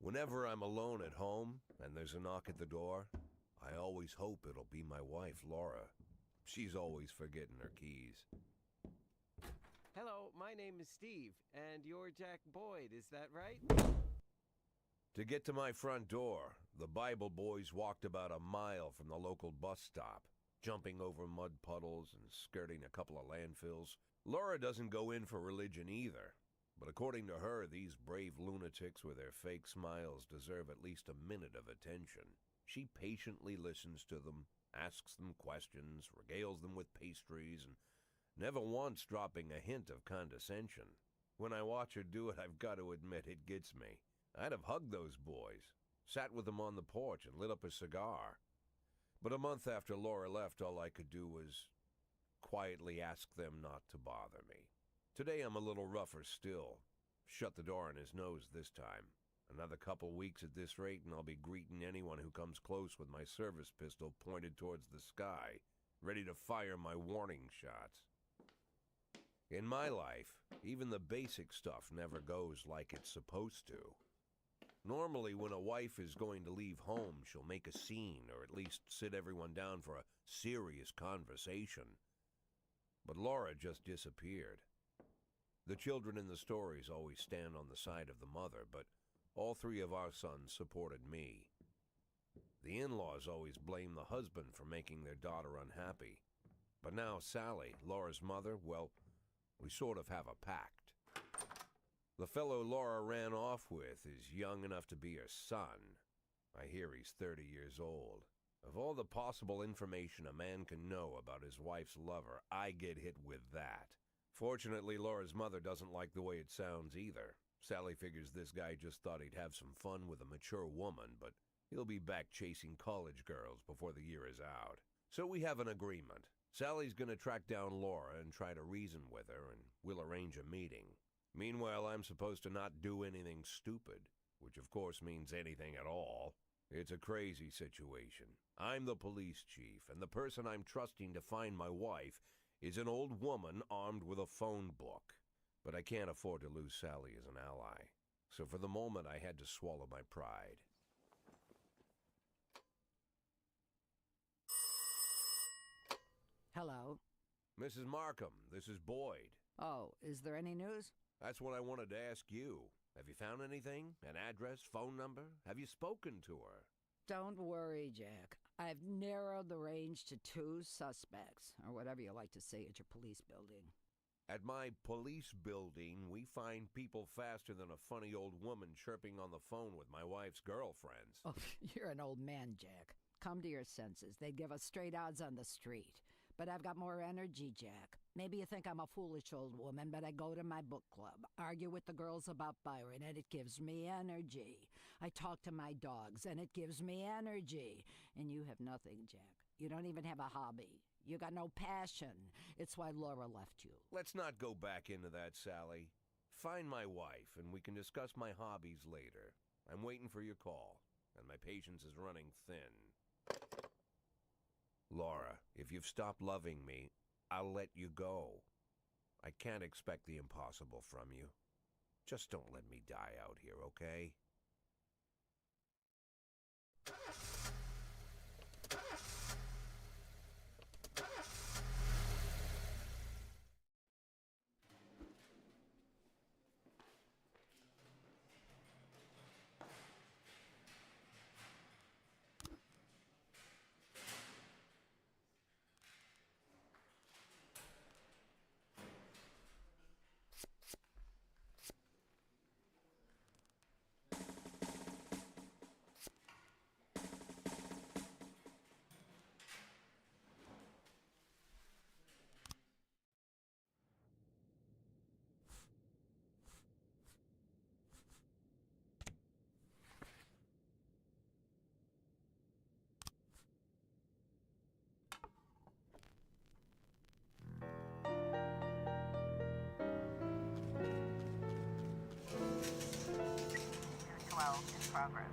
Whenever I'm alone at home and there's a knock at the door, I always hope it'll be my wife, Laura. She's always forgetting her keys. Hello, my name is Steve, and you're Jack Boyd, is that right? To get to my front door, the Bible boys walked about a mile from the local bus stop, jumping over mud puddles and skirting a couple of landfills. Laura doesn't go in for religion either, but according to her, these brave lunatics with their fake smiles deserve at least a minute of attention. She patiently listens to them, asks them questions, regales them with pastries, and never once dropping a hint of condescension. When I watch her do it, I've got to admit it gets me. I'd have hugged those boys, sat with them on the porch and lit up a cigar. But a month after Laura left, all I could do was quietly ask them not to bother me. Today I'm a little rougher still. Shut the door on his nose this time. Another couple weeks at this rate and I'll be greeting anyone who comes close with my service pistol pointed towards the sky, ready to fire my warning shots. In my life, even the basic stuff never goes like it's supposed to. Normally, when a wife is going to leave home, she'll make a scene or at least sit everyone down for a serious conversation. But Laura just disappeared. The children in the stories always stand on the side of the mother, but all three of our sons supported me. The in-laws always blame the husband for making their daughter unhappy. But now Sally, Laura's mother, well, we sort of have a pact. The fellow Laura ran off with is young enough to be her son. I hear he's 30 years old. Of all the possible information a man can know about his wife's lover, I get hit with that. Fortunately, Laura's mother doesn't like the way it sounds either. Sally figures this guy just thought he'd have some fun with a mature woman, but he'll be back chasing college girls before the year is out. So we have an agreement. Sally's gonna track down Laura and try to reason with her, and we'll arrange a meeting. Meanwhile, I'm supposed to not do anything stupid, which of course means anything at all. It's a crazy situation. I'm the police chief, and the person I'm trusting to find my wife is an old woman armed with a phone book. But I can't afford to lose Sally as an ally. So for the moment, I had to swallow my pride. Hello. Mrs. Markham, this is Boyd. Oh, is there any news? That's what I wanted to ask you. Have you found anything? An address, phone number? Have you spoken to her? Don't worry, Jack. I've narrowed the range to 2 suspects, or whatever you like to say at your police building. At my police building, we find people faster than a funny old woman chirping on the phone with my wife's girlfriends. Oh, you're an old man, Jack. Come to your senses. They'd give us straight odds on the street. But I've got more energy, Jack. Maybe you think I'm a foolish old woman, but I go to my book club, argue with the girls about Byron, and it gives me energy. I talk to my dogs, and it gives me energy. And you have nothing, Jack. You don't even have a hobby. You got no passion. It's why Laura left you. Let's not go back into that, Sally. Find my wife, and we can discuss my hobbies later. I'm waiting for your call, and my patience is running thin. Laura, if you've stopped loving me, I'll let you go. I can't expect the impossible from you. Just don't let me die out here, okay? Progress.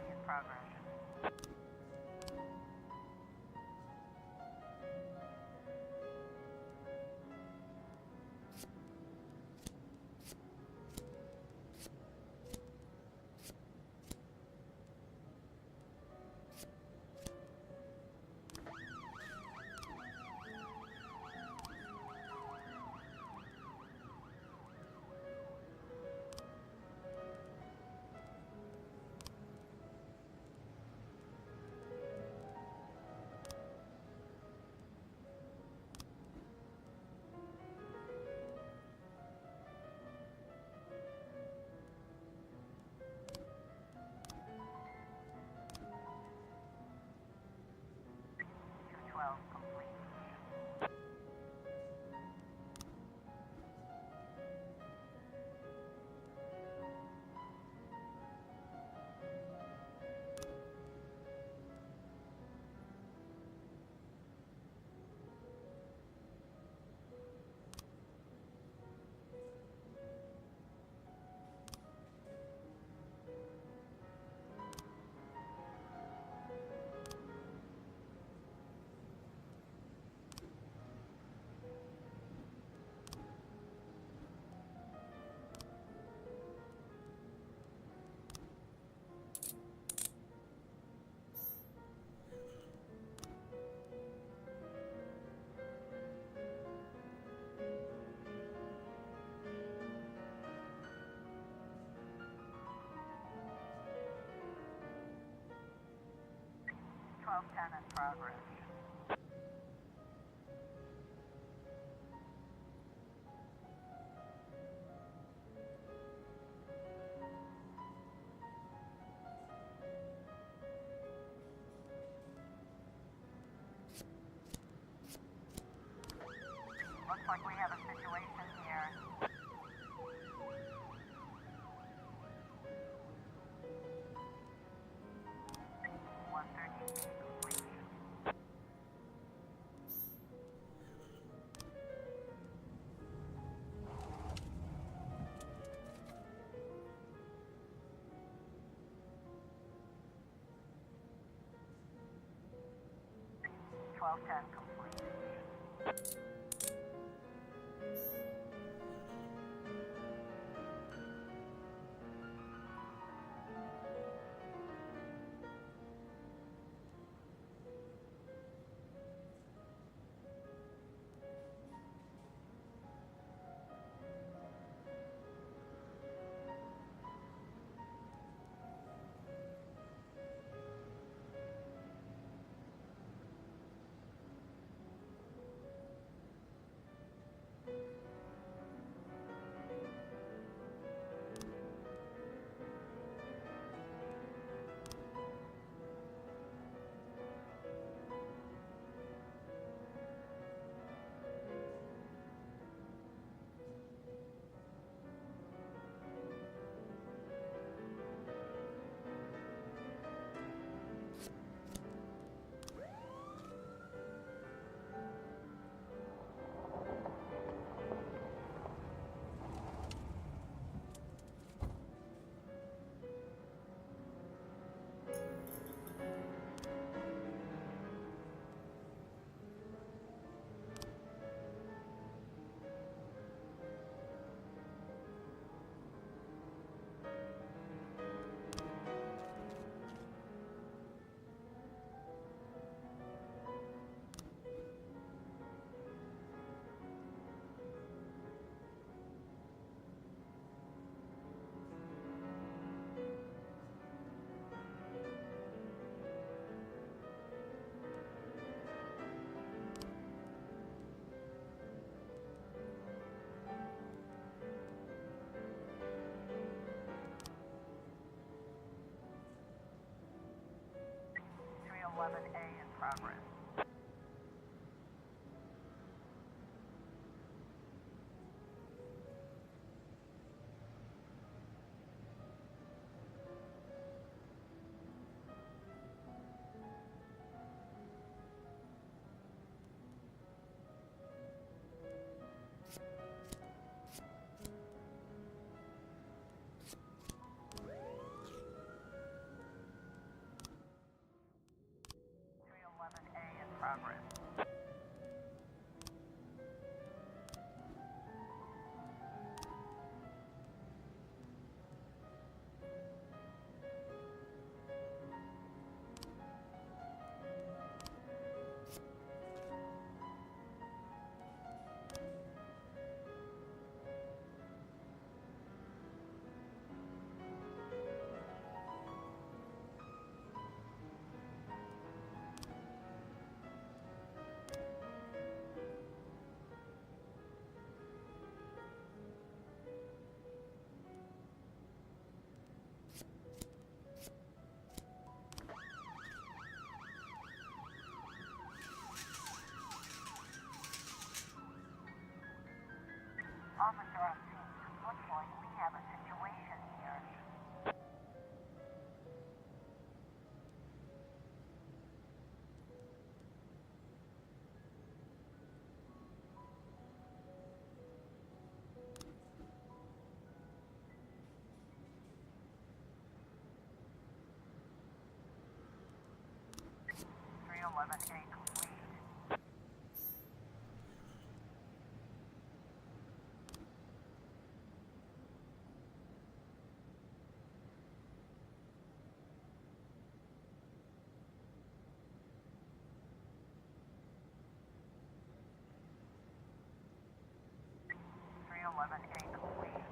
In progress. Complete. 1210 in progress. Looks like we have a situation here. Twelve ten complete. 311A in progress. Progress. Officer on scene. Looks like we have a situation here. (311A) complete. (311A) complete.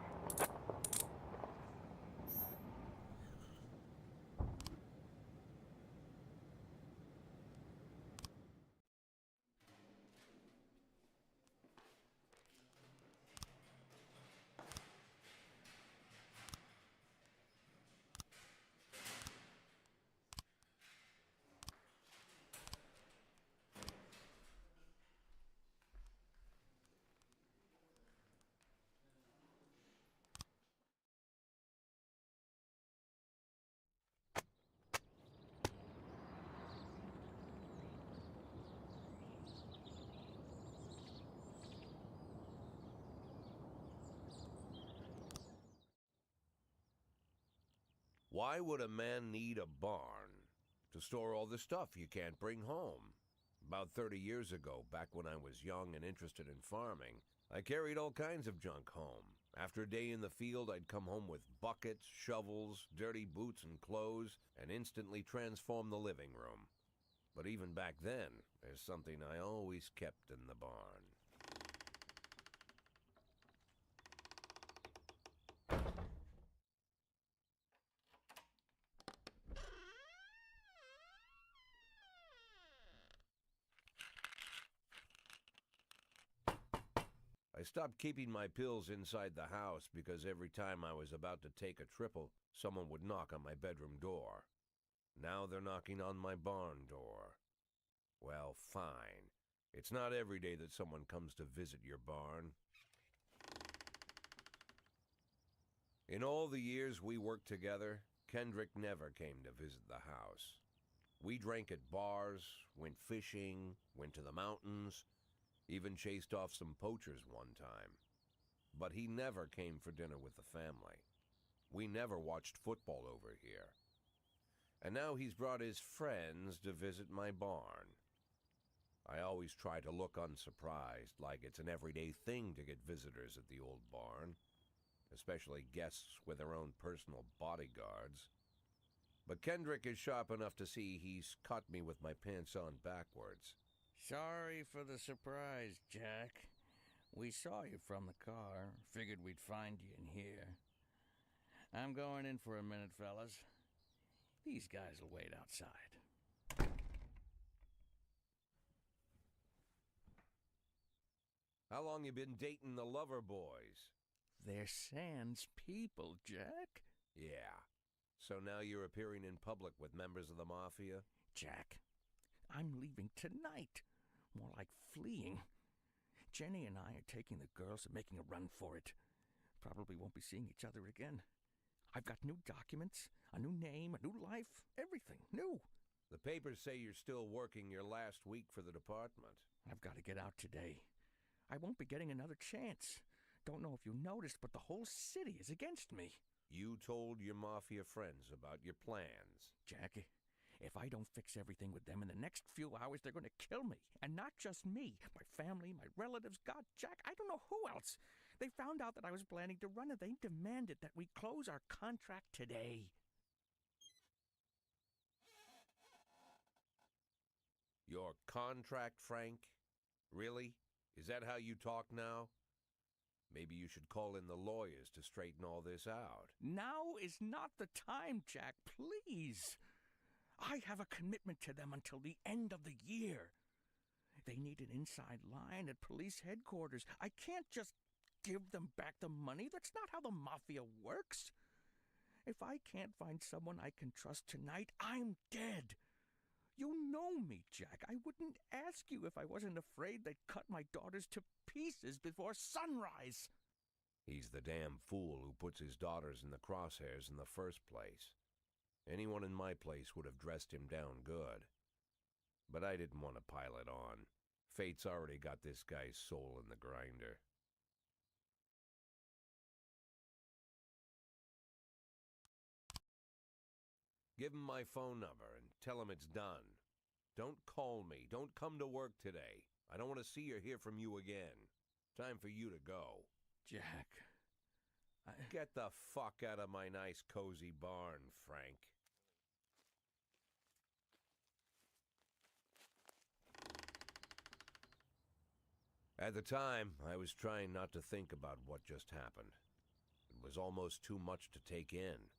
Why would a man need a barn? To store all the stuff you can't bring home. About 30 years ago, back when I was young and interested in farming, I carried all kinds of junk home. After a day in the field, I'd come home with buckets, shovels, dirty boots and clothes, and instantly transform the living room. But even back then, there's something I always kept in the barn. I stopped keeping my pills inside the house because every time I was about to take a triple, someone would knock on my bedroom door. Now they're knocking on my barn door. Well, fine. It's not every day that someone comes to visit your barn. In all the years we worked together, Kendrick never came to visit the house. We drank at bars, went fishing, went to the mountains, even chased off some poachers one time. But he never came for dinner with the family. We never watched football over here. And now he's brought his friends to visit my barn. I always try to look unsurprised, like it's an everyday thing to get visitors at the old barn, especially guests with their own personal bodyguards. But Kendrick is sharp enough to see he's caught me with my pants on backwards. Sorry for the surprise, Jack. We saw you from the car. Figured we'd find you in here. I'm going in for a minute, fellas. These guys will wait outside. How long you been dating the lover boys? They're Sans people, Jack. Yeah. So now you're appearing in public with members of the mafia? Jack, I'm leaving tonight. More like fleeing. Jenny and I are taking the girls and making a run for it. Probably won't be seeing each other again. I've got new documents, a new name, a new life, everything new. The papers say you're still working your last week for the department. I've got to get out today. I won't be getting another chance. Don't know if you noticed, but the whole city is against me. You told your mafia friends about your plans. Jackie, if I don't fix everything with them in the next few hours, they're going to kill me. And not just me. My family, my relatives, God, Jack, I don't know who else. They found out that I was planning to run and they demanded that we close our contract today. Your contract, Frank? Really? Is that how you talk now? Maybe you should call in the lawyers to straighten all this out. Now is not the time, Jack, please. I have a commitment to them until the end of the year. They need an inside line at police headquarters. I can't just give them back the money. That's not how the mafia works. If I can't find someone I can trust tonight, I'm dead. You know me, Jack. I wouldn't ask you if I wasn't afraid they'd cut my daughters to pieces before sunrise. He's the damn fool who puts his daughters in the crosshairs in the first place. Anyone in my place would have dressed him down good. But I didn't want to pile it on. Fate's already got this guy's soul in the grinder. Give him my phone number and tell him it's done. Don't call me. Don't come to work today. I don't want to see or hear from you again. Time for you to go. Jack, Get the fuck out of my nice cozy barn, Frank. At the time, I was trying not to think about what just happened. It was almost too much to take in.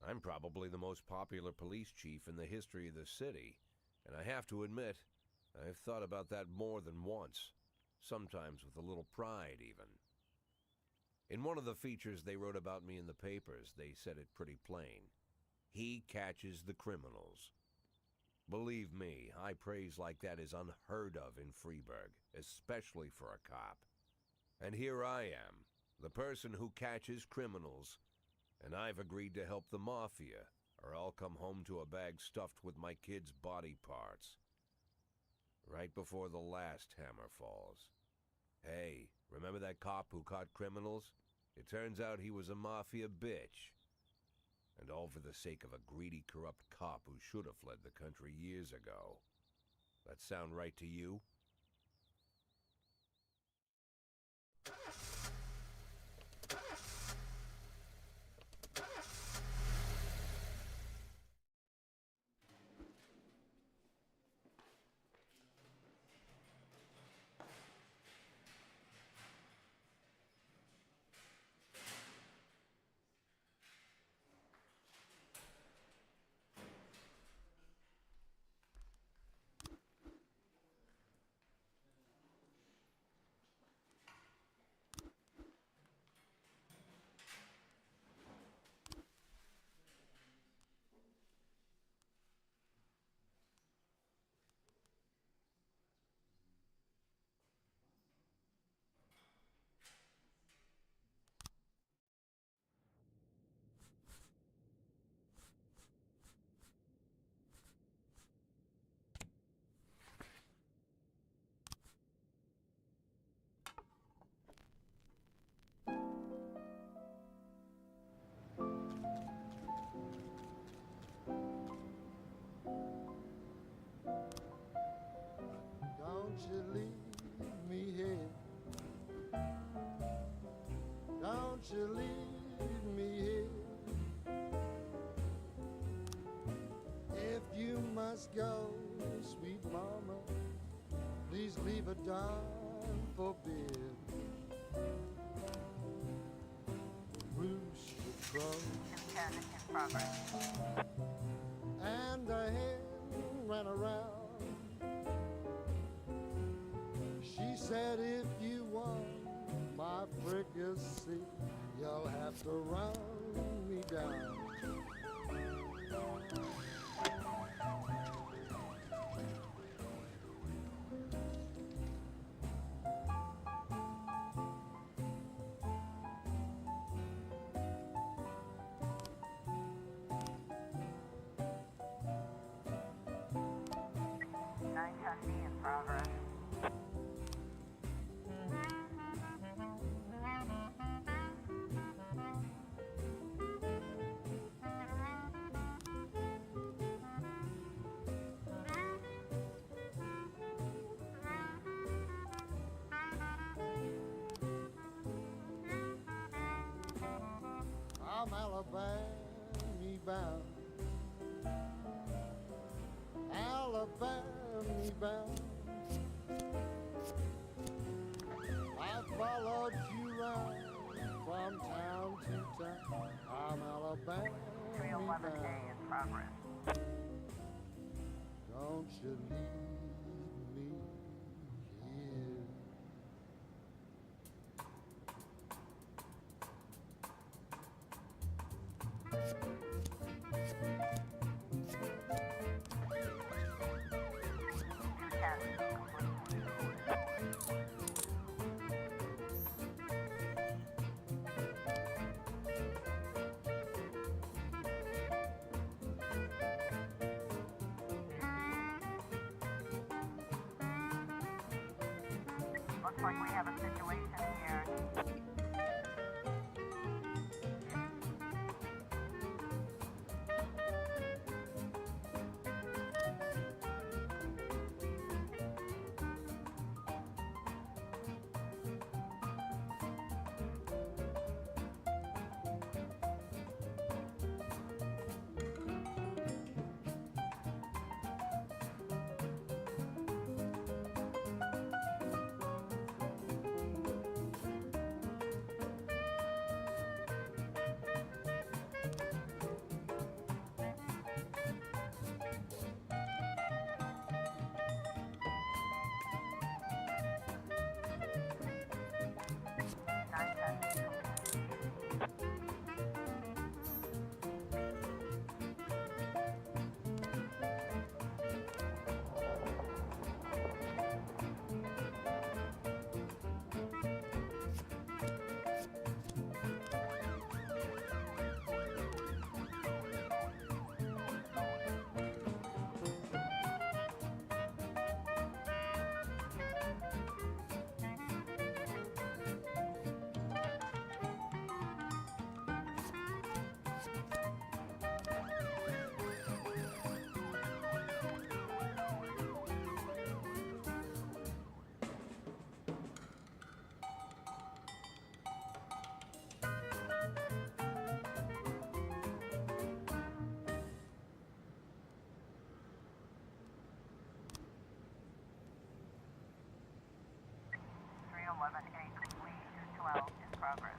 I'm probably the most popular police chief in the history of the city, and I have to admit, I've thought about that more than once, sometimes with a little pride even. In one of the features they wrote about me in the papers, they said it pretty plain. He catches the criminals. Believe me, high praise like that is unheard of in Freeburg, especially for a cop. And here I am, the person who catches criminals, and I've agreed to help the mafia, or I'll come home to a bag stuffed with my kids' body parts. Right before the last hammer falls. Hey, remember that cop who caught criminals? It turns out he was a mafia bitch. And all for the sake of a greedy, corrupt cop who should have fled the country years ago. That sound right to you? Don't you leave me here. Don't you leave me here. If you must go, sweet mama, please leave a dime for beer. Rooster crow Contact in progress. and a hen ran around. She said, if you want my fricassee, you'll have to run me down. I'm Alabama bound. Alabama bound. I followed you round from town to town. I'm Alabama 311 day bound. in progress. Don't you leave me here. Looks like we have a situation here. In progress.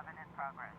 In progress.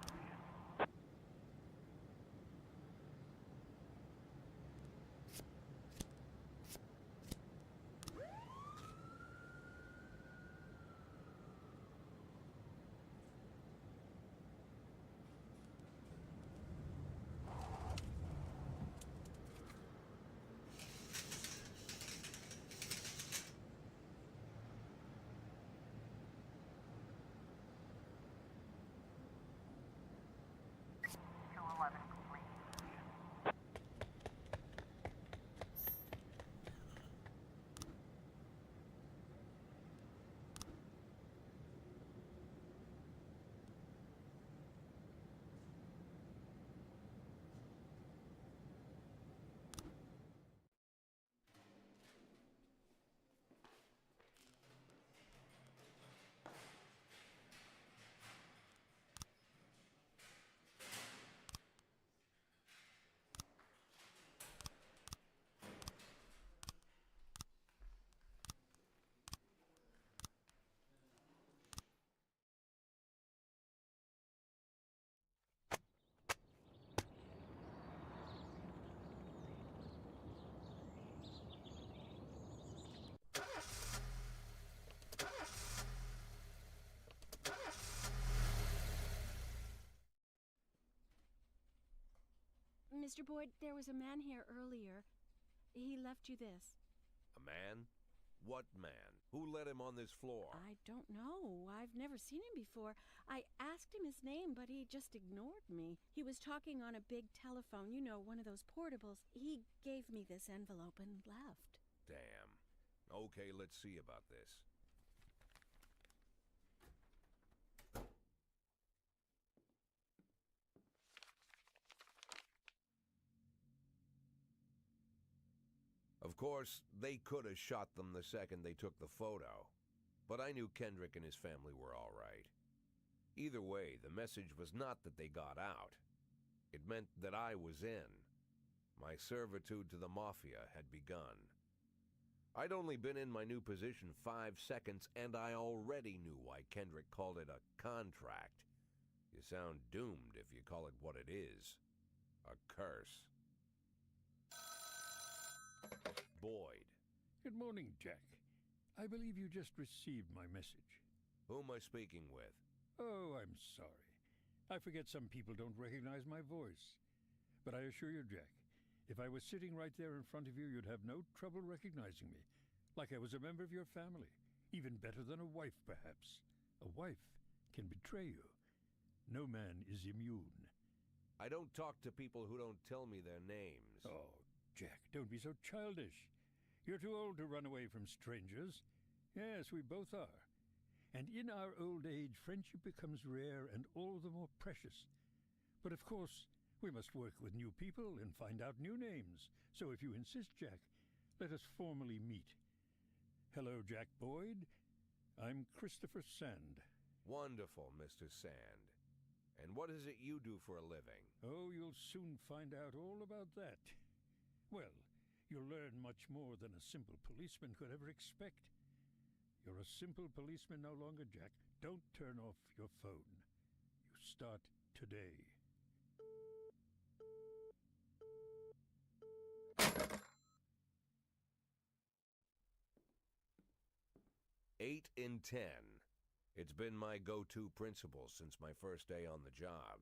Mr. Boyd, there was a man here earlier. He left you this. A man? What man? Who let him on this floor? I don't know. I've never seen him before. I asked him his name, but he just ignored me. He was talking on a big telephone, you know, one of those portables. He gave me this envelope and left. Damn. Okay, let's see about this. Of course, they could have shot them the second they took the photo, but I knew Kendrick and his family were all right. Either way, the message was not that they got out. It meant that I was in. My servitude to the Mafia had begun. I'd only been in my new position 5 seconds, and I already knew why Kendrick called it a contract. You sound doomed if you call it what it is. A curse. Boyd. Good morning, Jack. I believe you just received my message. Who am I speaking with? Oh, I'm sorry. I forget some people don't recognize my voice. But I assure you, Jack, if I was sitting right there in front of you, you'd have no trouble recognizing me. Like I was a member of your family. Even better than a wife, perhaps. A wife can betray you. No man is immune. I don't talk to people who don't tell me their names. Oh, Jack, don't be so childish. You're too old to run away from strangers. Yes, we both are. And in our old age, friendship becomes rare and all the more precious. But of course, we must work with new people and find out new names. So if you insist, Jack, let us formally meet. Hello, Jack Boyd. I'm Christopher Sand. Wonderful, Mr. Sand. And what is it you do for a living? Oh, you'll soon find out all about that. Well, you'll learn much more than a simple policeman could ever expect. You're a simple policeman no longer, Jack. Don't turn off your phone. You start today. Eight in 10. It's been my go-to principle since my first day on the job.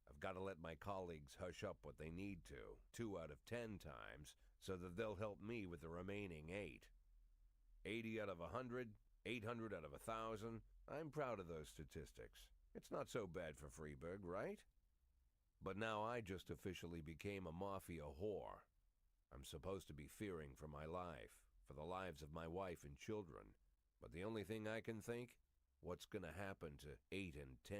I've got to let my colleagues hush up what they need to, 2 out of 10 times, so that they'll help me with the remaining 8. 80 out of 100, 800 out of 1,000. I'm proud of those statistics. It's not so bad for Freeburg, right? But now I just officially became a mafia whore. I'm supposed to be fearing for my life, for the lives of my wife and children. But the only thing I can think, what's gonna happen to 8 and 10?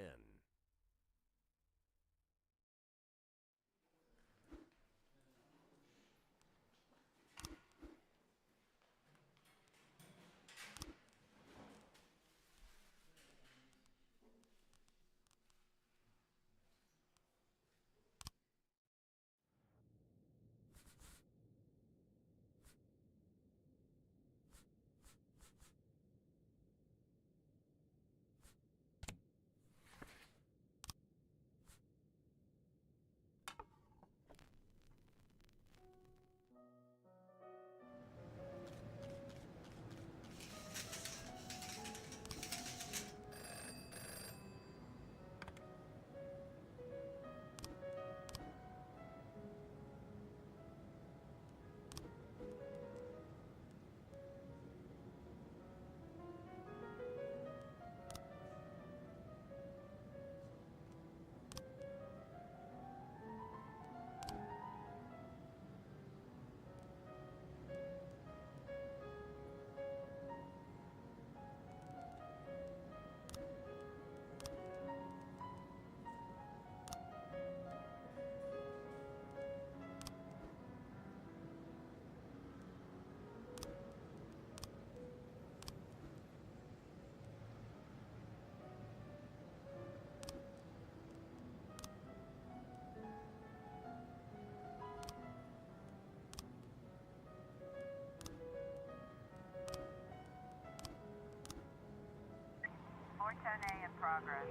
A in progress.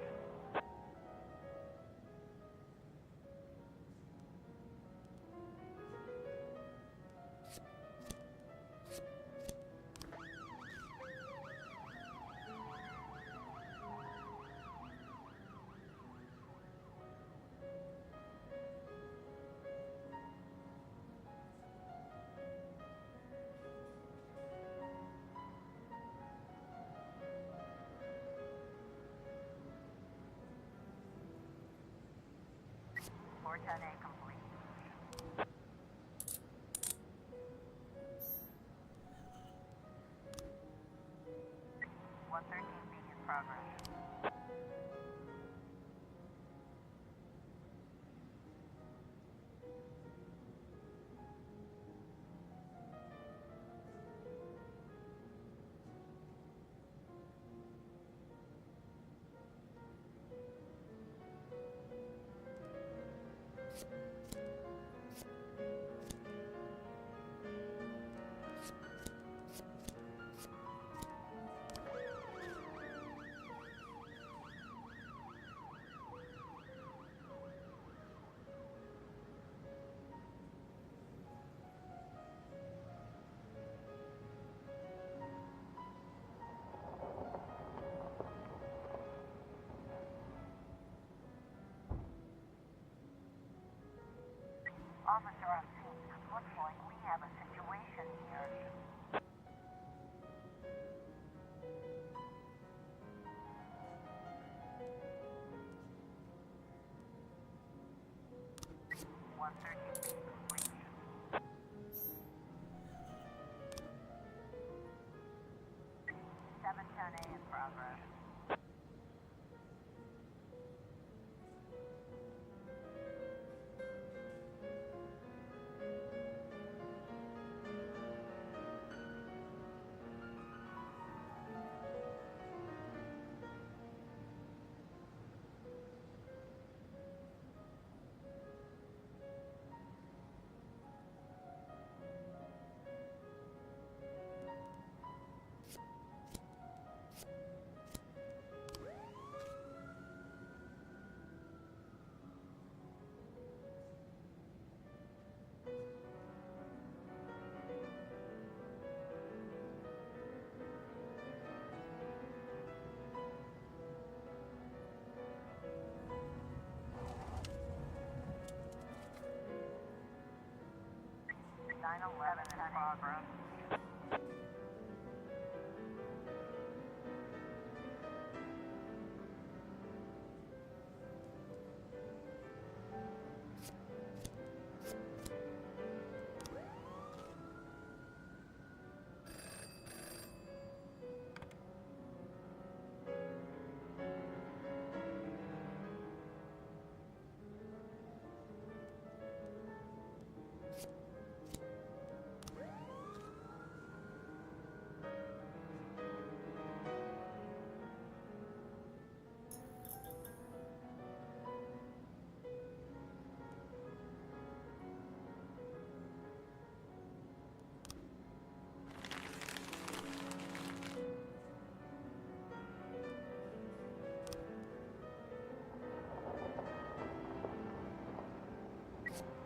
710A complete. 113B in progress. Officer on scene. Looks like we have a situation here. One thirty complete. 710A in progress. Nine 11 in progress.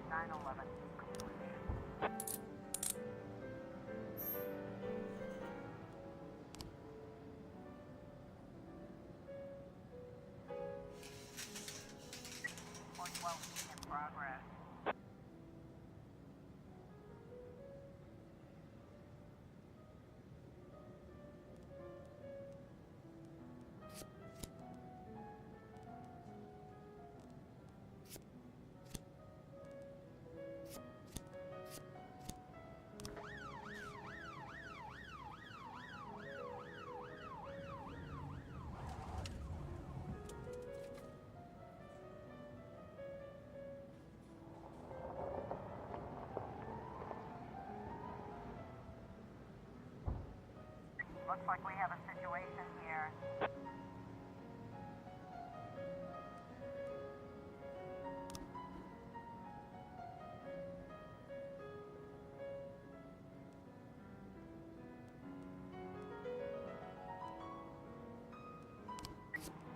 Nine 11 complete. Point 12 in progress. Looks like we have a situation here.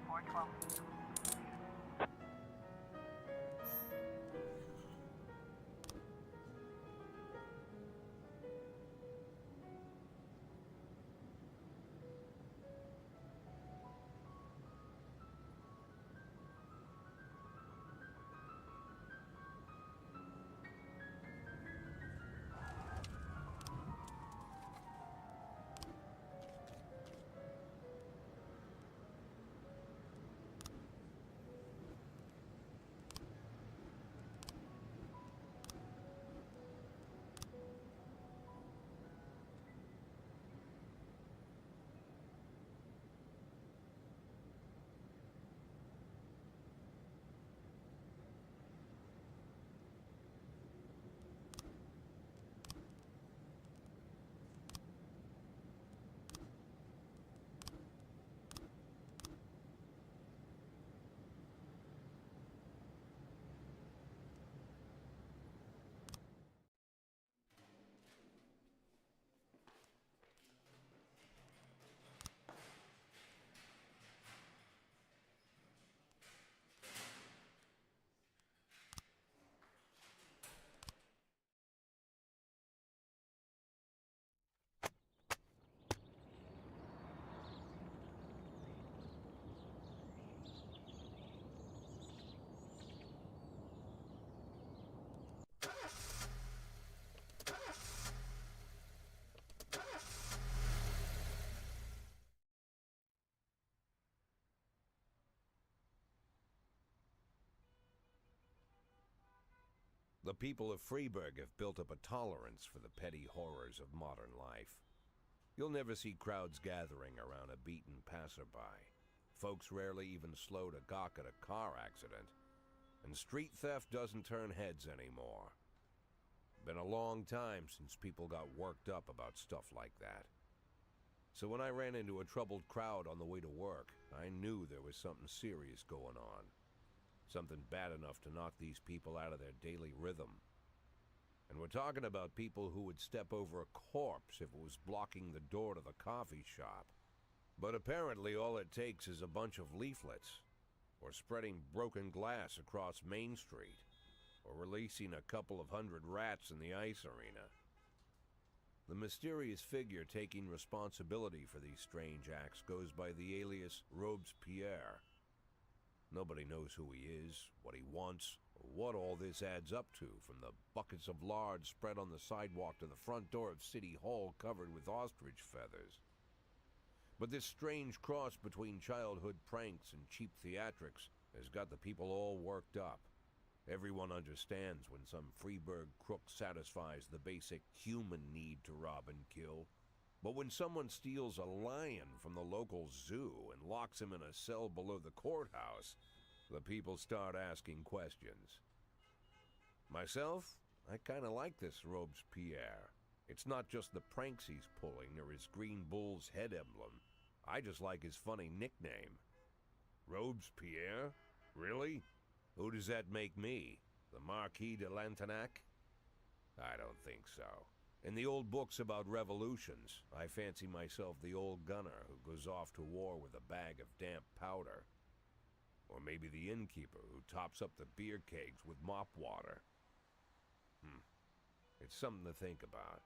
Four 12. The people of Freeburg have built up a tolerance for the petty horrors of modern life. You'll never see crowds gathering around a beaten passerby. Folks rarely even slow to gawk at a car accident. And street theft doesn't turn heads anymore. Been a long time since people got worked up about stuff like that. So when I ran into a troubled crowd on the way to work, I knew there was something serious going on. Something bad enough to knock these people out of their daily rhythm. And we're talking about people who would step over a corpse if it was blocking the door to the coffee shop. But apparently all it takes is a bunch of leaflets, or spreading broken glass across Main Street, or releasing a couple of hundred rats in the ice arena. The mysterious figure taking responsibility for these strange acts goes by the alias Robespierre. Nobody knows who he is, what he wants, or what all this adds up to, from the buckets of lard spread on the sidewalk to the front door of City Hall covered with ostrich feathers. But this strange cross between childhood pranks and cheap theatrics has got the people all worked up. Everyone understands when some Freeburg crook satisfies the basic human need to rob and kill. But when someone steals a lion from the local zoo and locks him in a cell below the courthouse, the people start asking questions. Myself, I kinda like this Robespierre. It's not just the pranks he's pulling or his green bull's head emblem. I just like his funny nickname. Robespierre? Really? Who does that make me? The Marquis de Lantenac? I don't think so. In the old books about revolutions, I fancy myself the old gunner who goes off to war with a bag of damp powder. Or maybe the innkeeper who tops up the beer kegs with mop water. It's something to think about.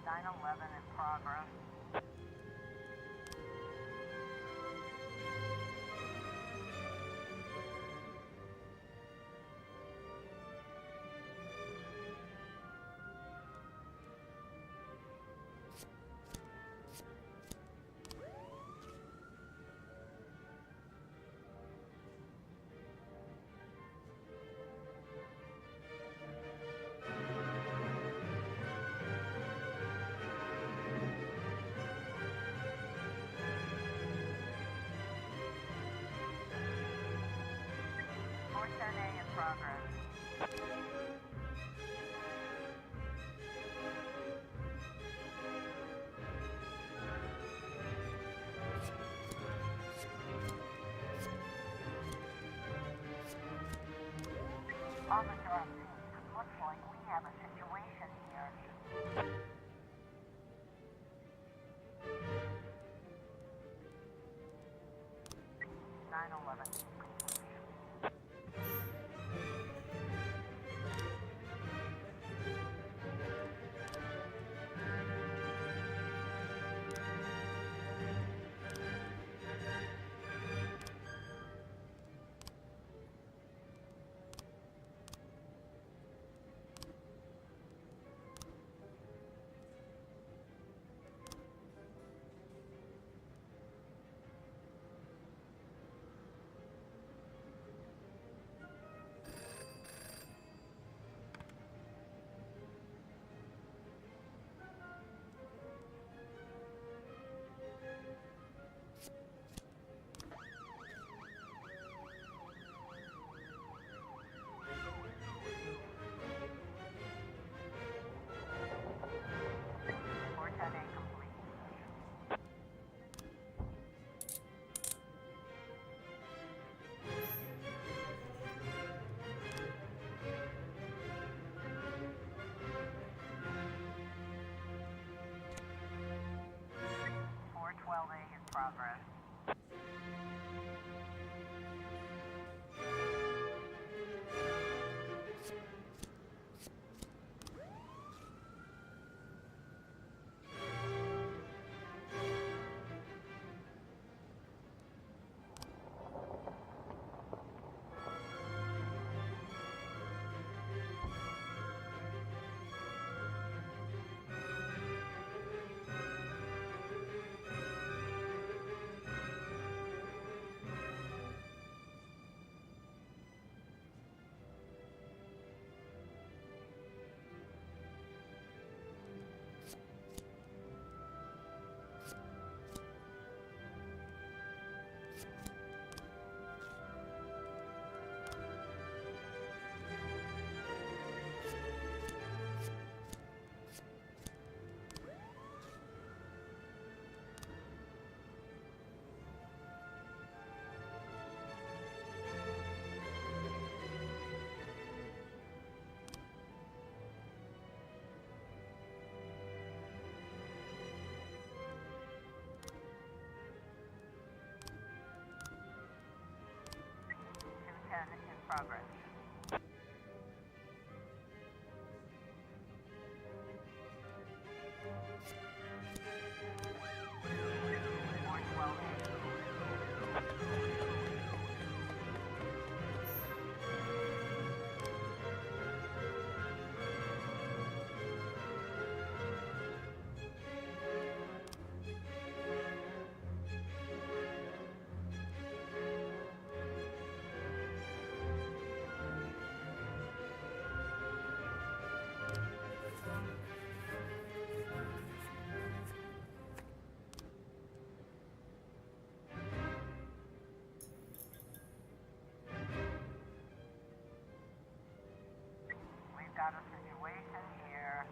911 in progress. A in progress. Officer on scene. Looks like we have a situation here. 911. Progress. In progress. Got a situation here.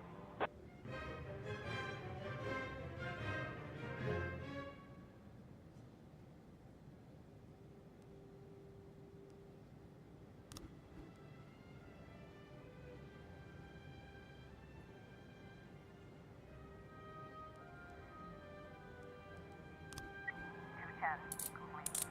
Complete.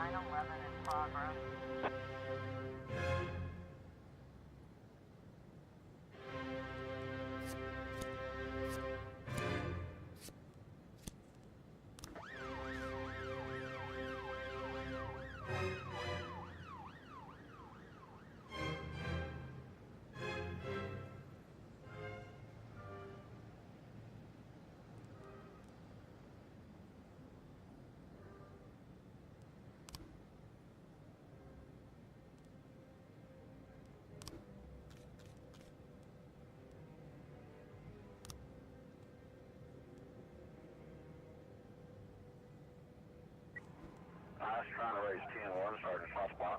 9/11 in progress. I was trying to raise 10-1, Sergeant Hotspot.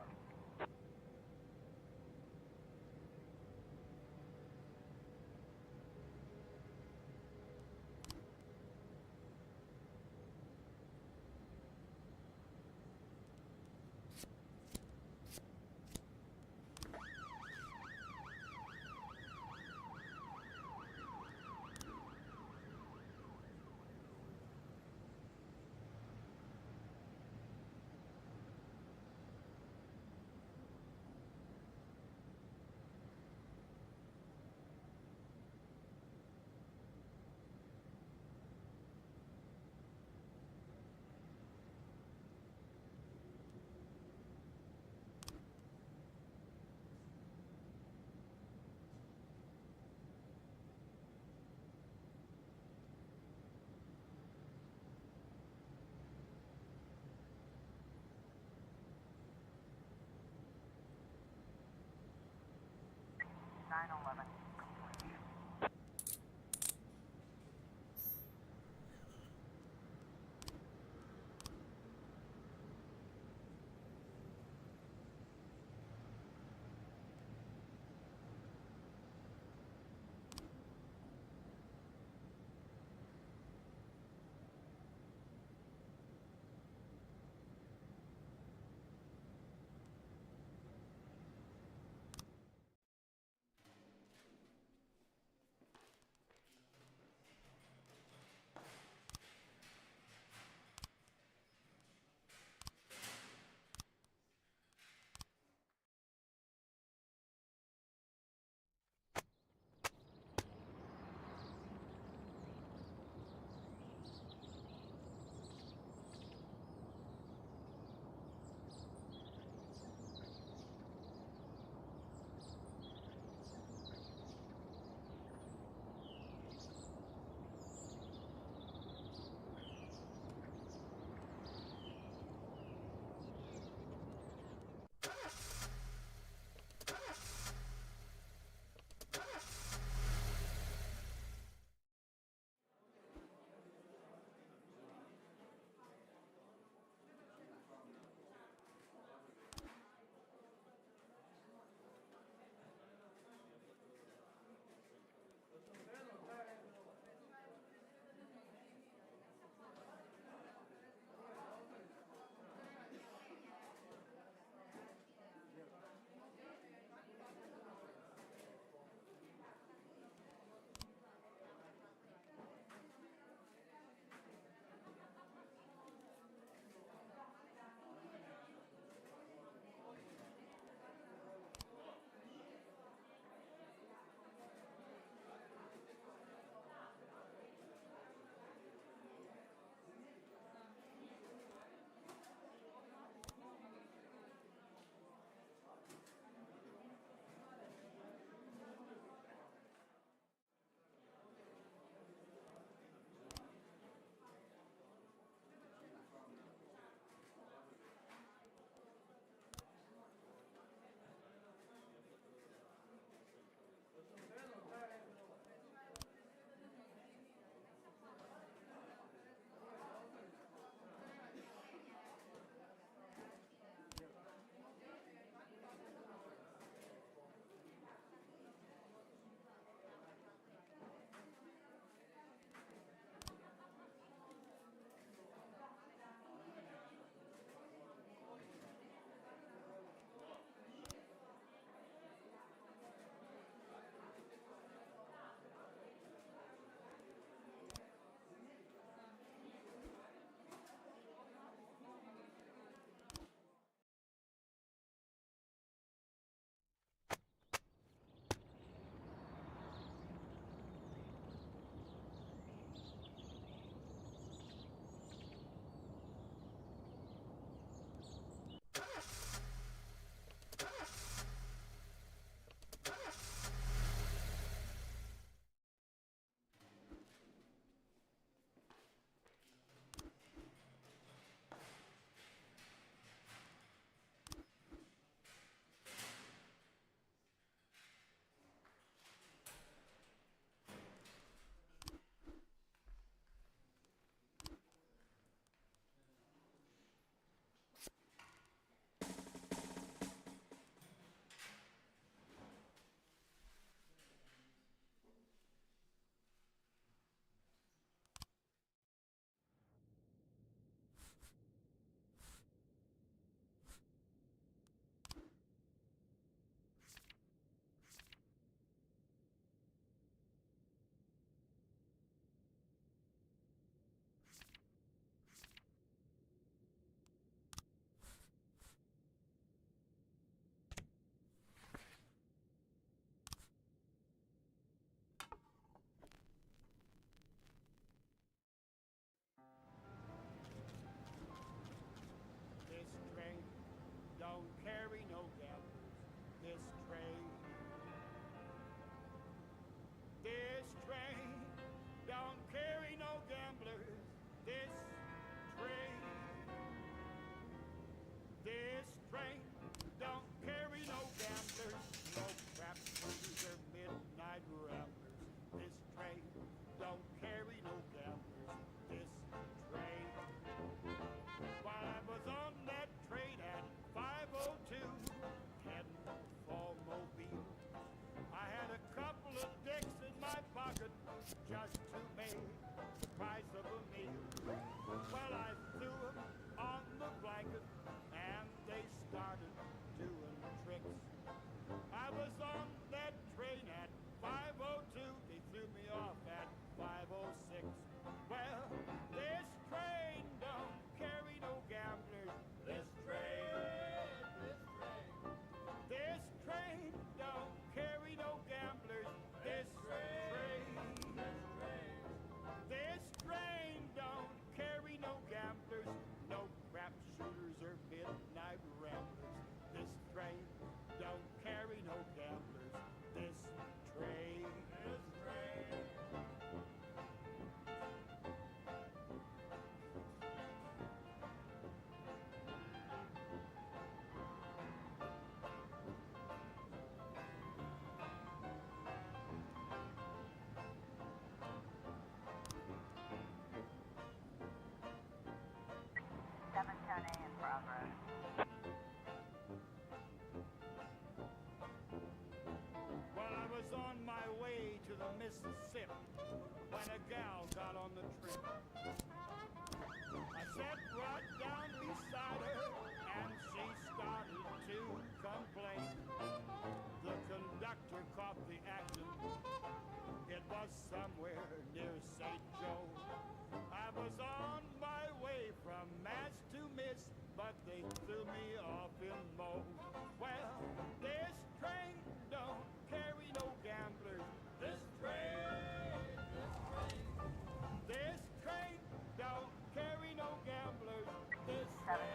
This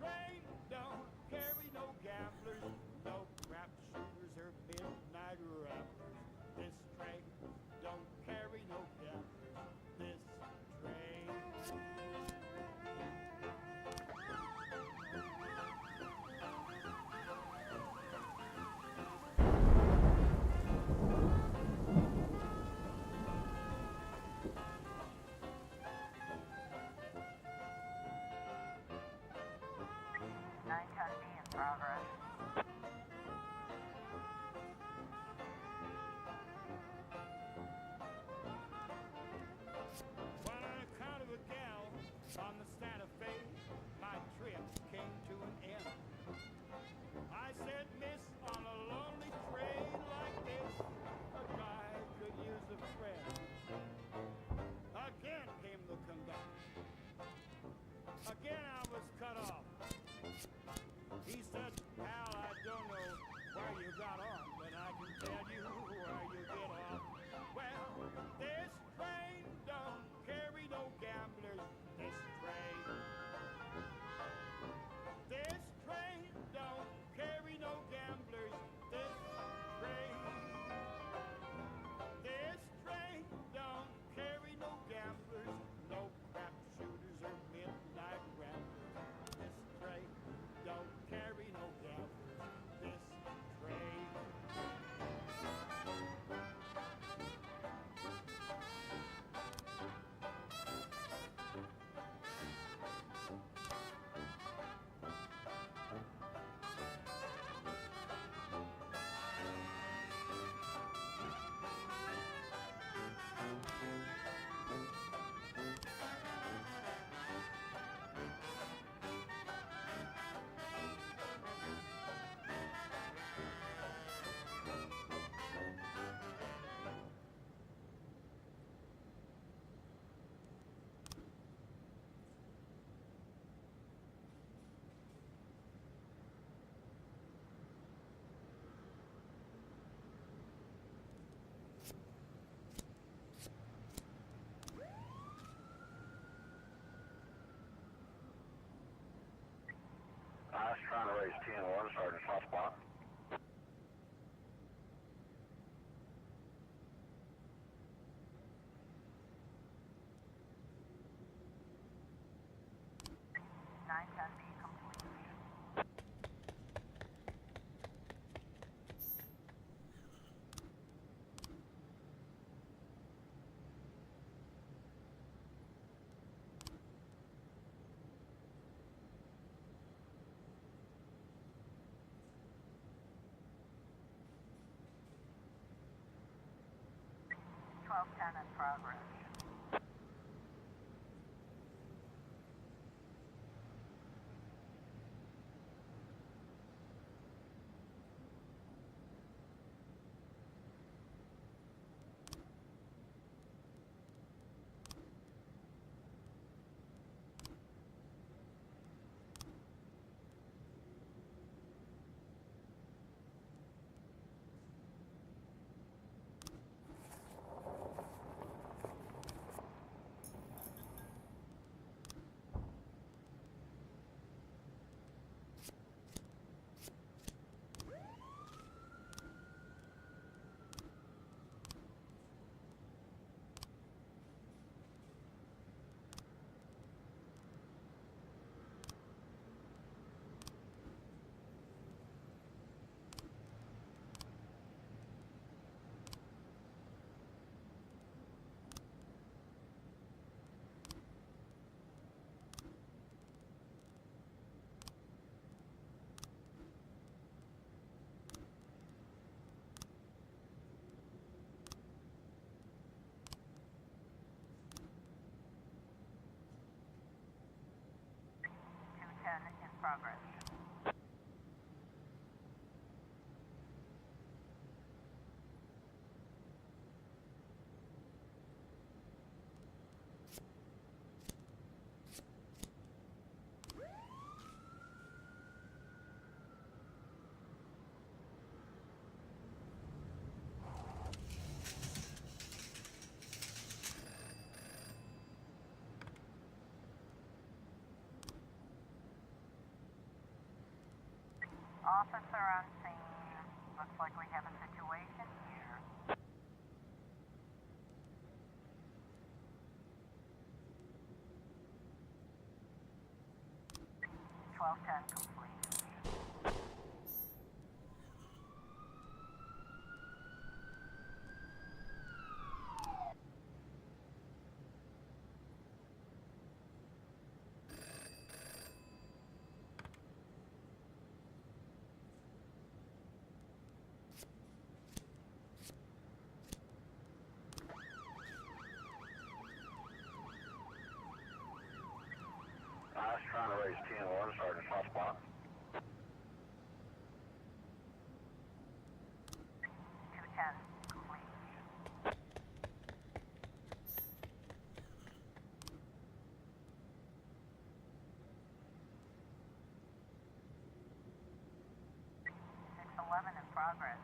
train don't carry no gamblers, no crap shooters or midnight ramblers. This train don't carry no gamblers. This train. 910B in progress. When on account of a gal on the Santa Fe, my trip came to an end. I said, miss, on a lonely train like this, a guy could use a friend. Again came the conductor. Again I was cut off. He said, pal, I don't know where you got on, but I can tell you where you get off. Well, this train don't carry no gamblers. This train. This train don't carry no gamblers. This train. This train don't carry no gamblers, no crap shooters or midnight ramblers. This train don't carry no gamblers. This train. I was trying to raise 10-1, Sergeant Softball. Nine ten B complete. Twelve ten in progress. In progress. Officer on scene. Looks like we have a situation here. 1210 complete. I was trying to raise 10-1, Sergeant Southpaw. 210 complete. Six 11 in progress.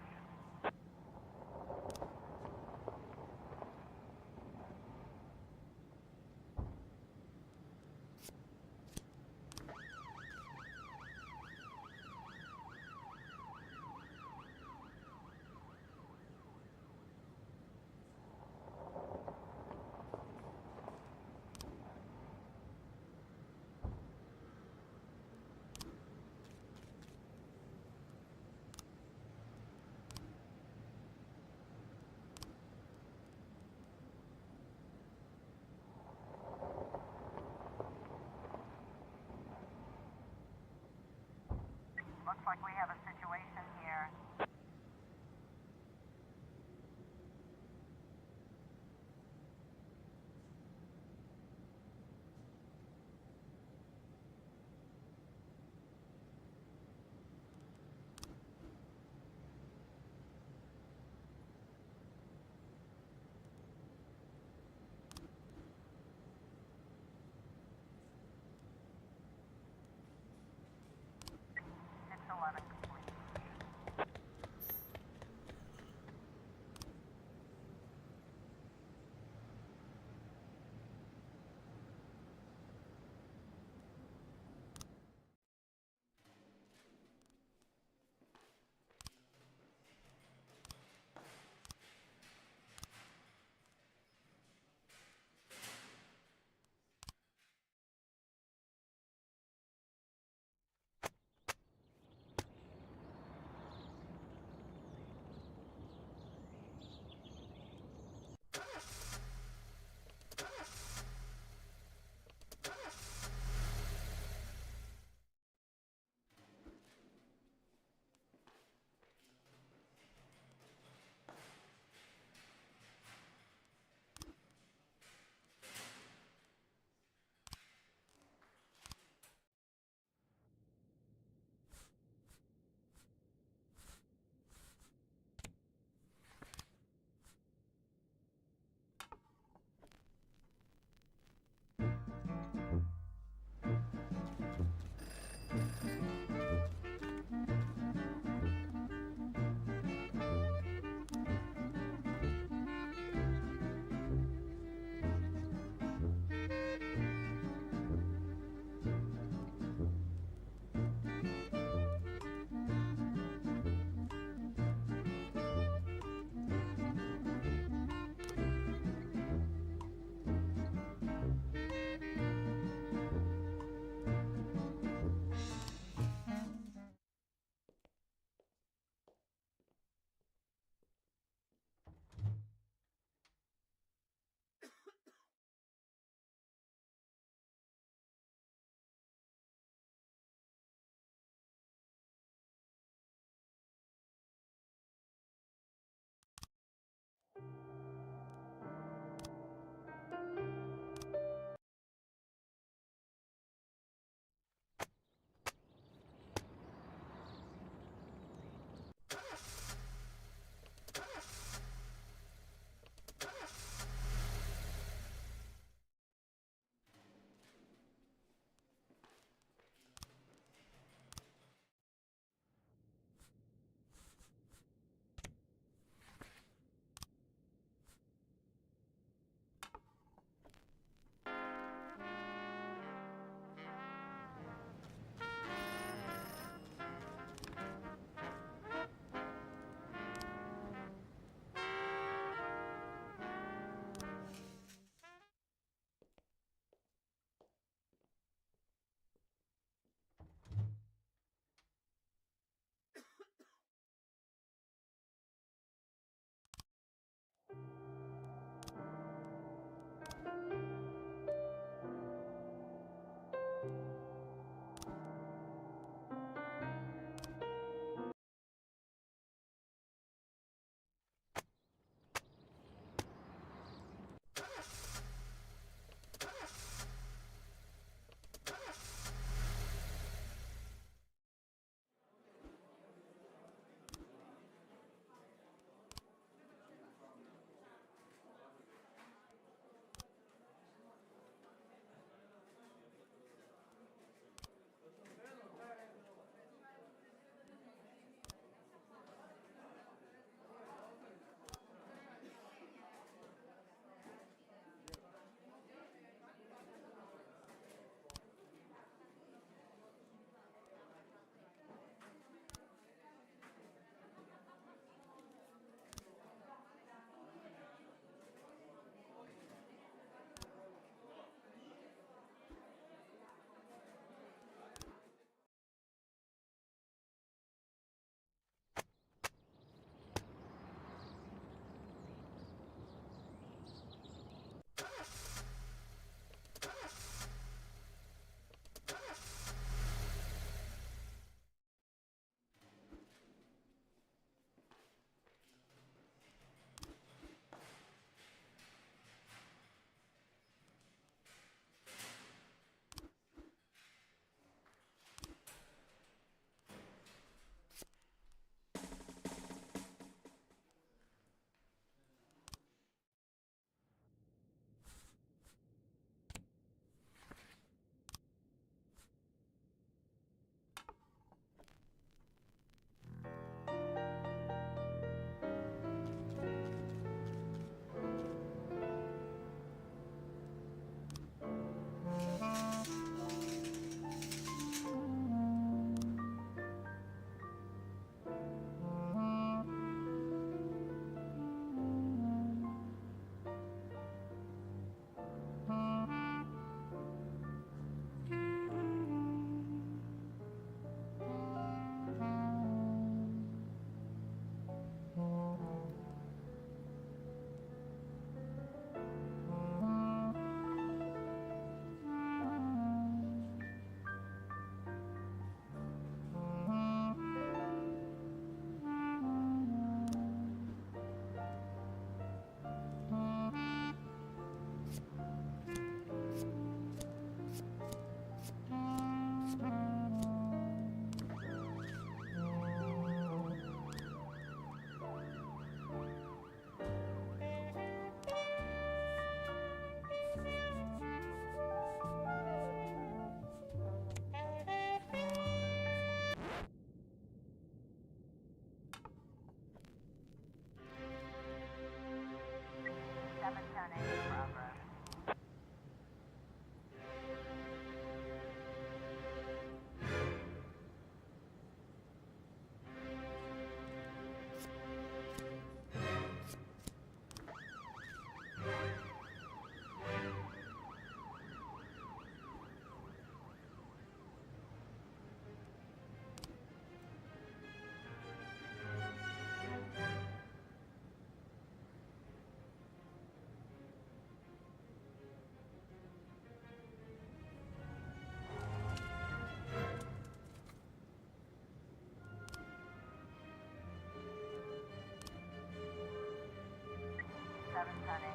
progress, honey.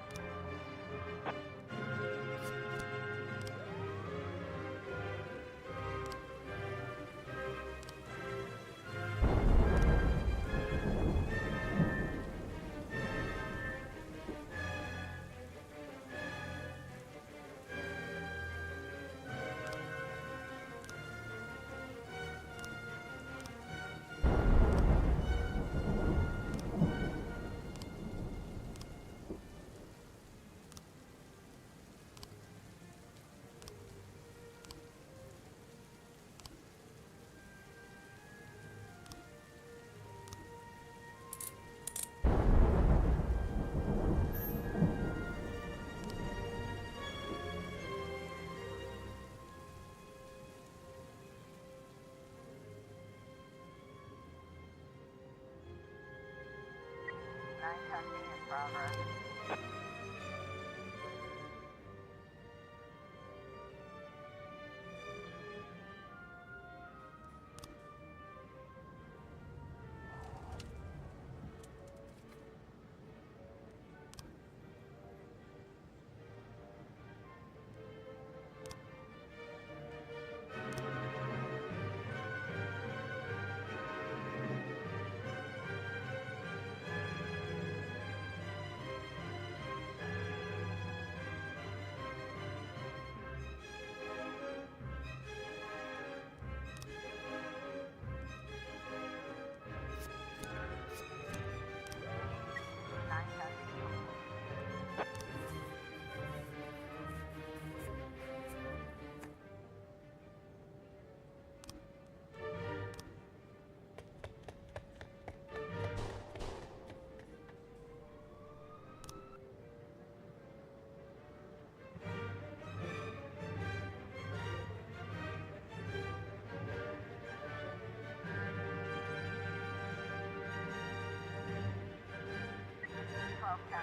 In progress.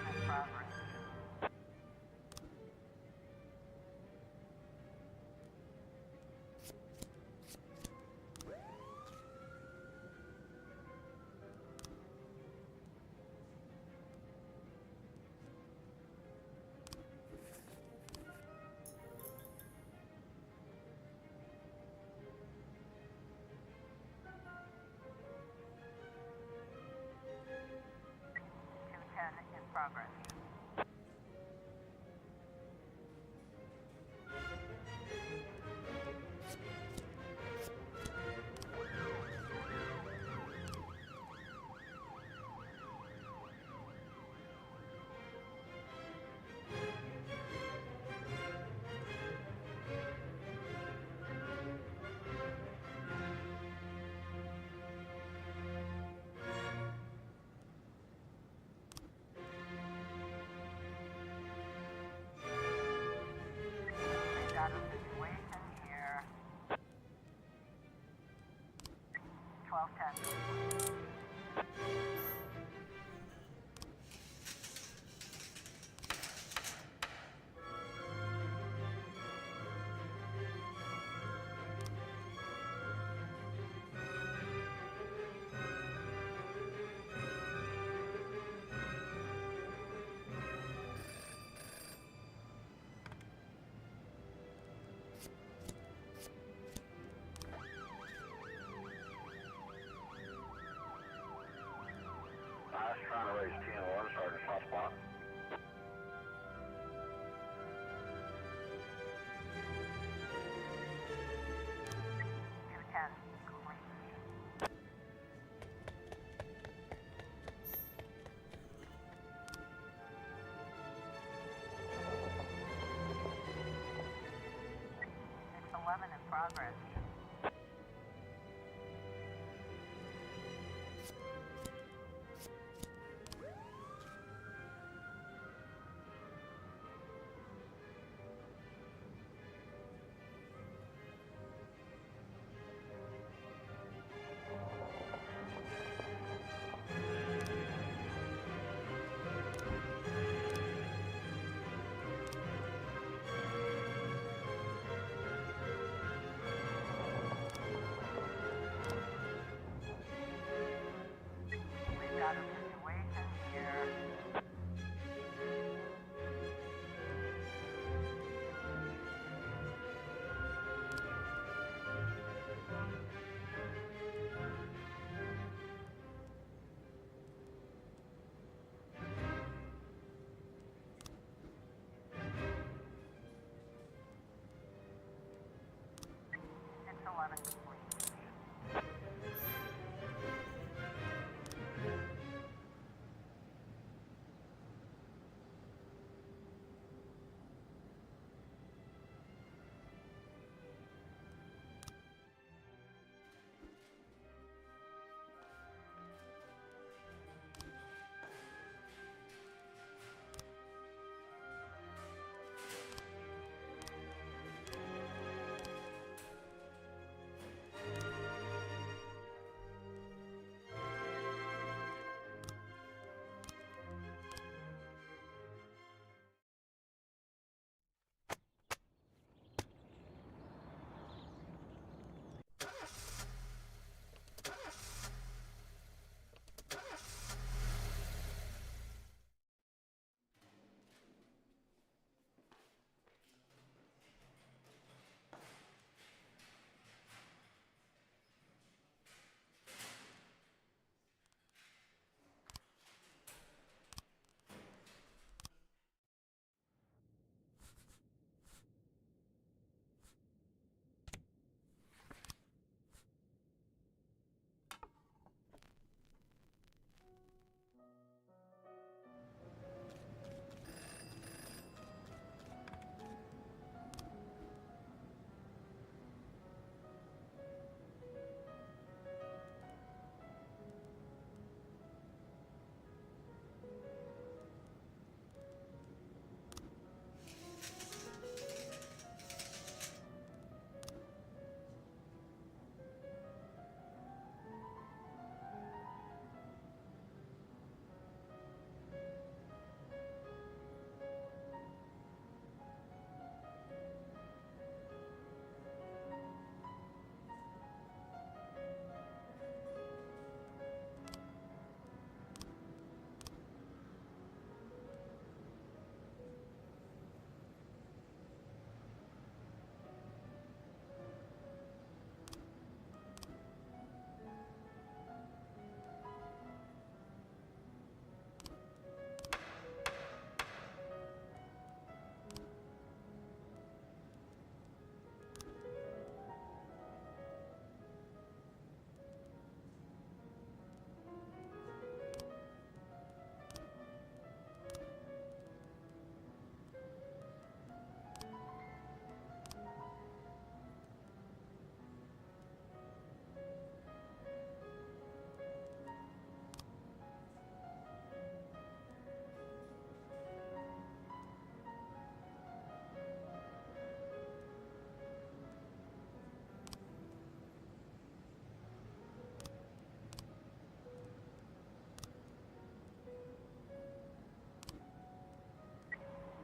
In progress. In progress. Got a situation here. 1210. I was trying to raise 10-1, Sergeant Southpaw. In progress. 7 complete.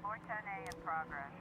A in progress.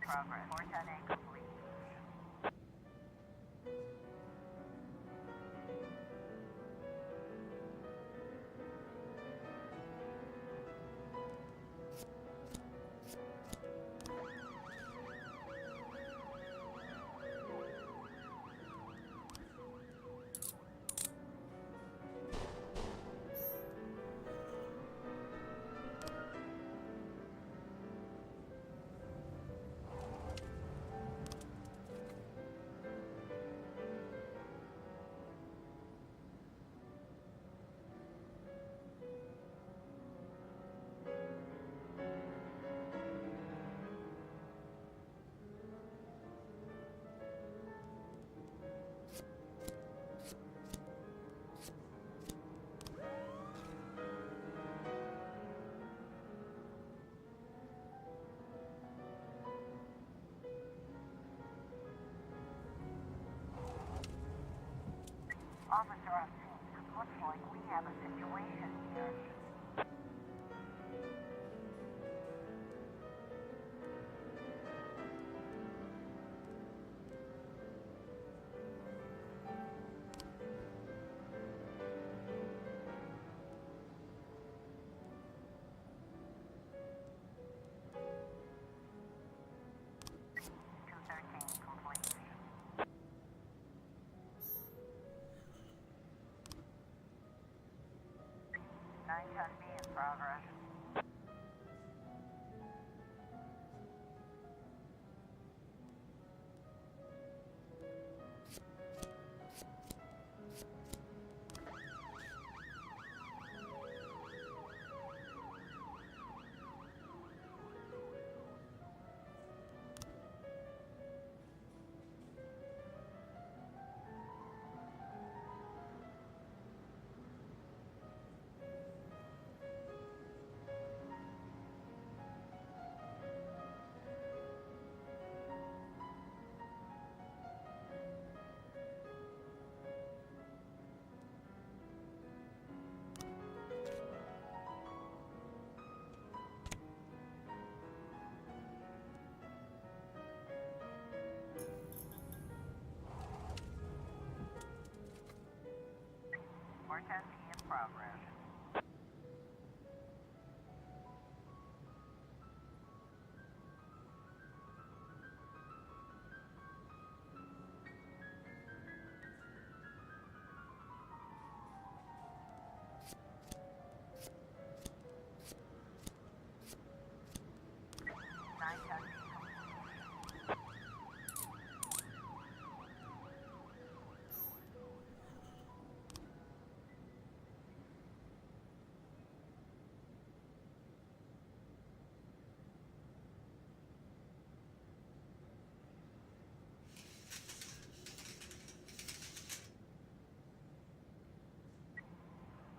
progress. 410A complete. Officer on scene. Looks like we have a situation here. Complete. 910B in progress. in progress.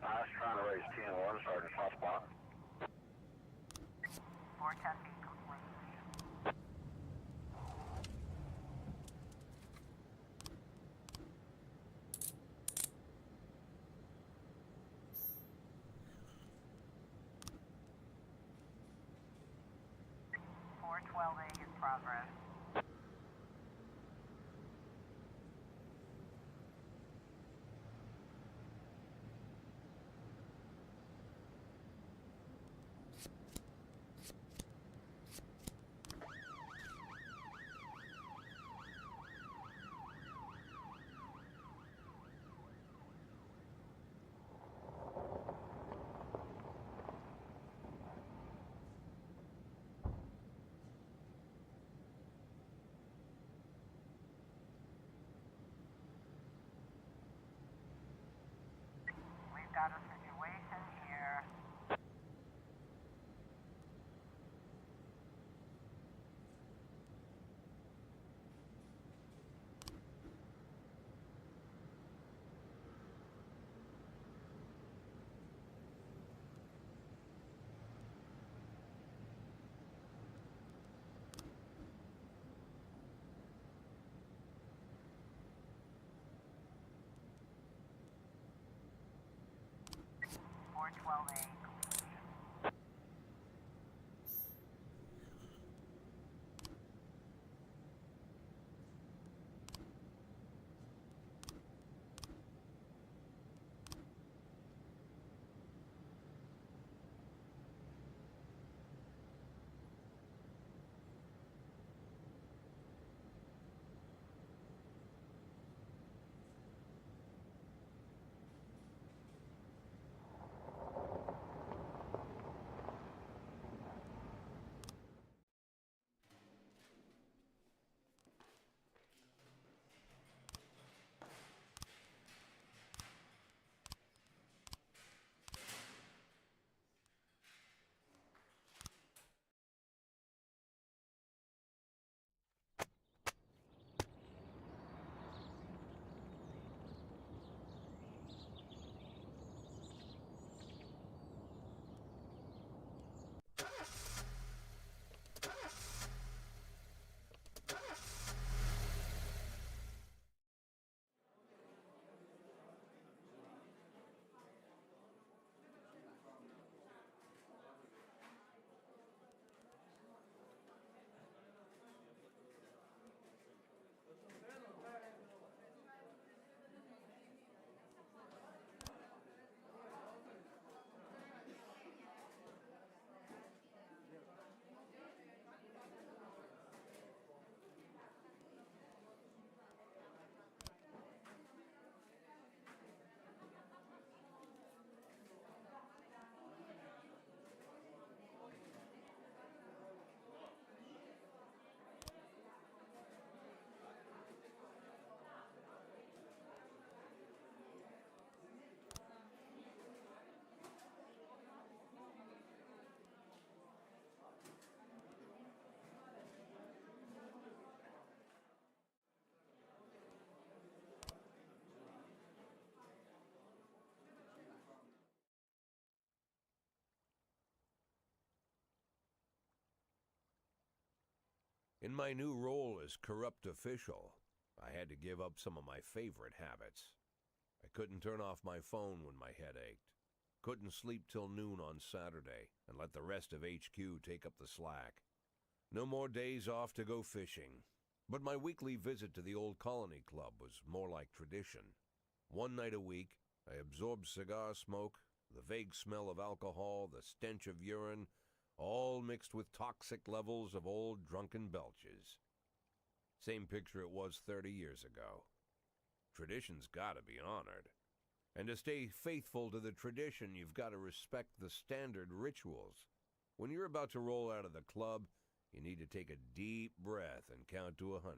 I was trying to raise 10-1, Sergeant Hotspot. 410B complete. (412A) in progress. We've got a situation here. (412A) completion. In my new role as corrupt official, I had to give up some of my favorite habits. I couldn't turn off my phone when my head ached. Couldn't sleep till noon on Saturday and let the rest of HQ take up the slack. No more days off to go fishing. But my weekly visit to the old Colony Club was more like tradition. One night a week, I absorbed cigar smoke, the vague smell of alcohol, the stench of urine, all mixed with toxic levels of old drunken belches. Same picture it was 30 years ago. Tradition's gotta be honored. And to stay faithful to the tradition, you've got to respect the standard rituals. When you're about to roll out of the club, you need to take a deep breath and count to 100.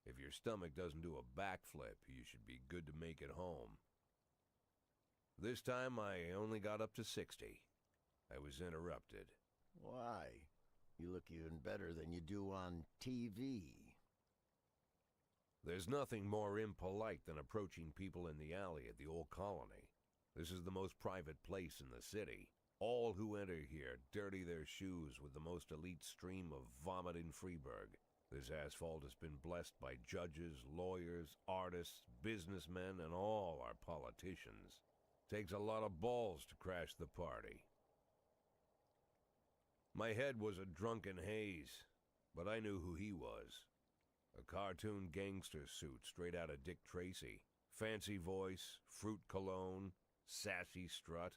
If your stomach doesn't do a backflip, you should be good to make it home. This time I only got up to 60. I was interrupted. Why? You look even better than you do on TV. There's nothing more impolite than approaching people in the alley at the old Colony. This is the most private place in the city. All who enter here dirty their shoes with the most elite stream of vomit in Freeburg. This asphalt has been blessed by judges, lawyers, artists, businessmen, and all our politicians. Takes a lot of balls to crash the party. My head was a drunken haze, but I knew who he was. A cartoon gangster suit straight out of Dick Tracy. Fancy voice, fruit cologne, sassy strut.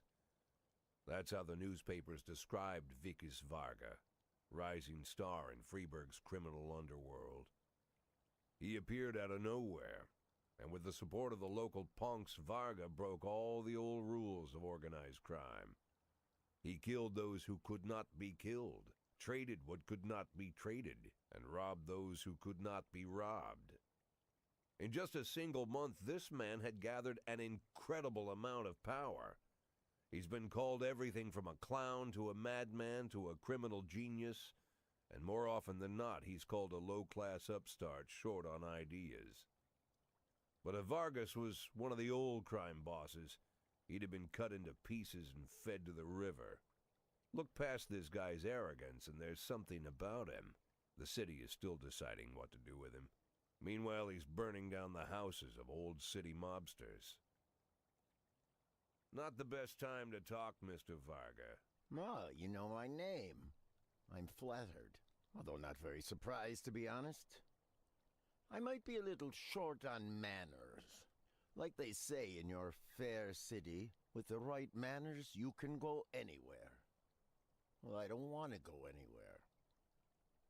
That's how the newspapers described Vikas Varga, rising star in Freeburg's criminal underworld. He appeared out of nowhere, and with the support of the local punks, Varga broke all the old rules of organized crime. He killed those who could not be killed, traded what could not be traded, and robbed those who could not be robbed. In just a single month, this man had gathered an incredible amount of power. He's been called everything from a clown to a madman to a criminal genius, and more often than not, he's called a low-class upstart short on ideas. But if Vargas was one of the old crime bosses, he'd have been cut into pieces and fed to the river. Look past this guy's arrogance, and there's something about him. The city is still deciding what to do with him. Meanwhile, he's burning down the houses of old city mobsters. Not the best time to talk, Mr. Varga. Well, you know my name. I'm flattered, although not very surprised, to be honest. I might be a little short on manners. Like they say in your fair city, with the right manners, you can go anywhere. Well, I don't want to go anywhere.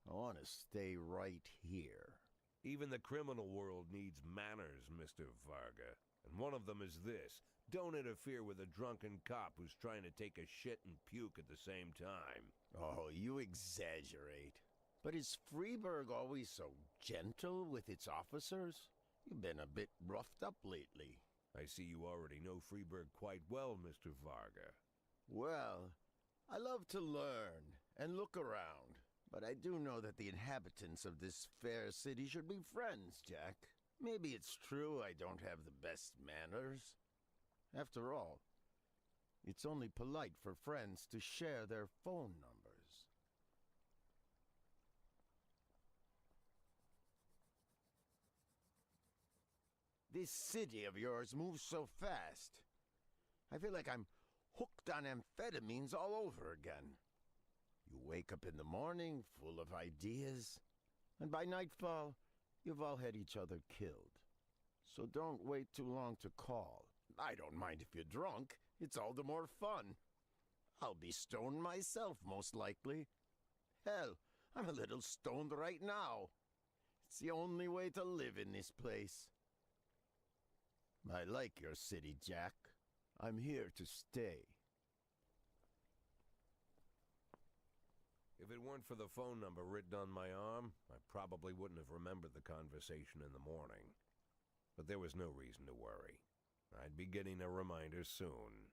I want to stay right here. Even the criminal world needs manners, Mr. Varga. And one of them is this. Don't interfere with a drunken cop who's trying to take a shit and puke at the same time. Oh, you exaggerate. But is Freeburg always so gentle with its officers? You've been a bit roughed up lately. I see you already know Freeburg quite well, Mr. Varga. Well, I love to learn and look around. But I do know that the inhabitants of this fair city should be friends, Jack. Maybe it's true I don't have the best manners. After all, it's only polite for friends to share their phone numbers. This city of yours moves so fast. I feel like I'm hooked on amphetamines all over again. You wake up in the morning full of ideas, and by nightfall, you've all had each other killed. So don't wait too long to call. I don't mind if you're drunk. It's all the more fun. I'll be stoned myself, most likely. Hell, I'm a little stoned right now. It's the only way to live in this place. I like your city, Jack. I'm here to stay. If it weren't for the phone number written on my arm, I probably wouldn't have remembered the conversation in the morning. But there was no reason to worry. I'd be getting a reminder soon.